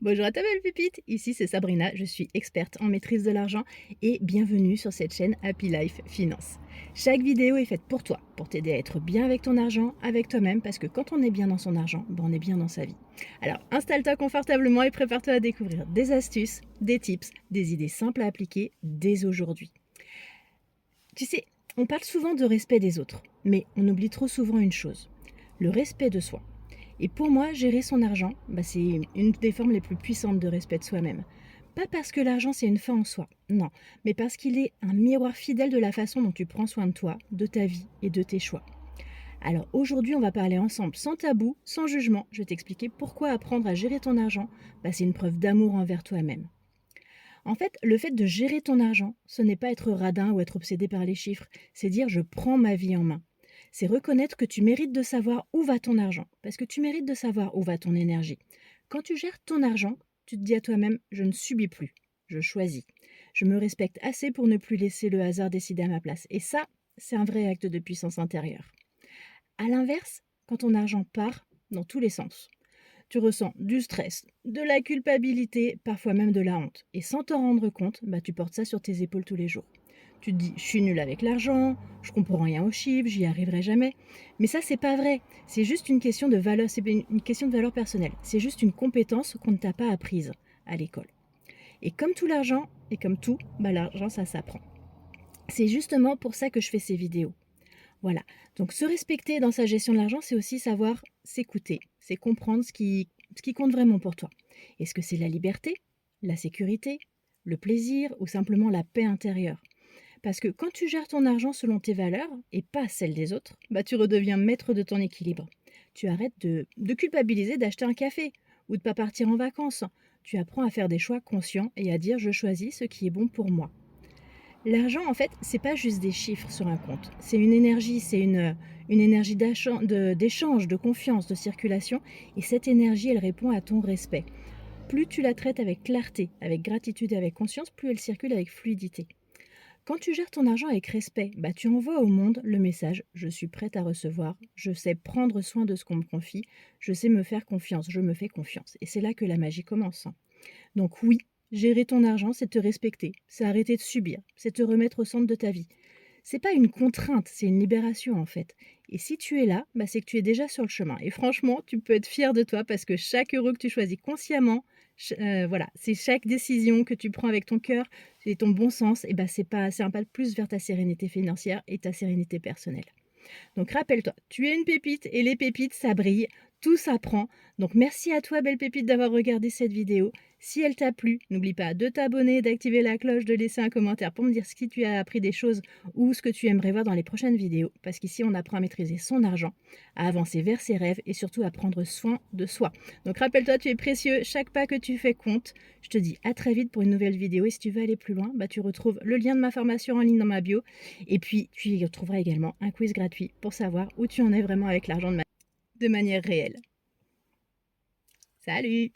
Bonjour à ta belle pépite, ici c'est Sabrina, je suis experte en maîtrise de l'argent et bienvenue sur cette chaîne Happy Life Finance. Chaque vidéo est faite pour toi, pour t'aider à être bien avec ton argent, avec toi-même, parce que quand on est bien dans son argent, on est bien dans sa vie. Alors installe-toi confortablement et prépare-toi à découvrir des astuces, des tips, des idées simples à appliquer dès aujourd'hui. Tu sais, on parle souvent de respect des autres, mais on oublie trop souvent une chose, le respect de soi. Et pour moi, gérer son argent, c'est une des formes les plus puissantes de respect de soi-même. Pas parce que l'argent c'est une fin en soi, non, mais parce qu'il est un miroir fidèle de la façon dont tu prends soin de toi, de ta vie et de tes choix. Alors aujourd'hui, on va parler ensemble sans tabou, sans jugement. Je vais t'expliquer pourquoi apprendre à gérer ton argent, c'est une preuve d'amour envers toi-même. En fait, le fait de gérer ton argent, ce n'est pas être radin ou être obsédé par les chiffres, c'est dire je prends ma vie en main. C'est reconnaître que tu mérites de savoir où va ton argent, parce que tu mérites de savoir où va ton énergie. Quand tu gères ton argent, tu te dis à toi-même je ne subis plus, je choisis. Je me respecte assez pour ne plus laisser le hasard décider à ma place. Et ça, c'est un vrai acte de puissance intérieure. À l'inverse, quand ton argent part dans tous les sens, tu ressens du stress, de la culpabilité, parfois même de la honte. Et sans t'en rendre compte, tu portes ça sur tes épaules tous les jours. Tu te dis, je suis nulle avec l'argent, je comprends rien aux chiffres, j'y arriverai jamais. Mais ça, c'est pas vrai. C'est juste une question de valeur, c'est une question de valeur personnelle. C'est juste une compétence qu'on ne t'a pas apprise à l'école. Et comme tout l'argent, et comme tout, l'argent, ça s'apprend. C'est justement pour ça que je fais ces vidéos. Voilà. Donc se respecter dans sa gestion de l'argent, c'est aussi savoir s'écouter, c'est comprendre ce qui compte vraiment pour toi. Est-ce que c'est la liberté, la sécurité, le plaisir ou simplement la paix intérieure? Parce que quand tu gères ton argent selon tes valeurs et pas celles des autres, tu redeviens maître de ton équilibre. Tu arrêtes de culpabiliser d'acheter un café ou de pas partir en vacances. Tu apprends à faire des choix conscients et à dire je choisis ce qui est bon pour moi. L'argent, en fait, c'est pas juste des chiffres sur un compte. C'est une énergie, c'est une énergie d'échange, de confiance, de circulation. Et cette énergie, elle répond à ton respect. Plus tu la traites avec clarté, avec gratitude et avec conscience, plus elle circule avec fluidité. Quand tu gères ton argent avec respect, tu envoies au monde le message je suis prête à recevoir, je sais prendre soin de ce qu'on me confie, je sais me faire confiance, je me fais confiance. Et c'est là que la magie commence. Donc oui, gérer ton argent, c'est te respecter, c'est arrêter de subir, c'est te remettre au centre de ta vie. C'est pas une contrainte, c'est une libération en fait. Et si tu es là, c'est que tu es déjà sur le chemin. Et franchement, tu peux être fier de toi parce que chaque euro que tu choisis consciemment, voilà, c'est chaque décision que tu prends avec ton cœur et ton bon sens, et c'est un pas de plus vers ta sérénité financière et ta sérénité personnelle. Donc rappelle-toi, tu es une pépite et les pépites, ça brille, tout s'apprend. Donc merci à toi, belle pépite, d'avoir regardé cette vidéo. Si elle t'a plu, n'oublie pas de t'abonner, d'activer la cloche, de laisser un commentaire pour me dire ce que tu as appris des choses ou ce que tu aimerais voir dans les prochaines vidéos. Parce qu'ici, on apprend à maîtriser son argent, à avancer vers ses rêves et surtout à prendre soin de soi. Donc rappelle-toi, tu es précieux, chaque pas que tu fais compte. Je te dis à très vite pour une nouvelle vidéo et si tu veux aller plus loin, tu retrouves le lien de ma formation en ligne dans ma bio et puis tu y retrouveras également un quiz gratuit pour savoir où tu en es vraiment avec l'argent de manière réelle. Salut!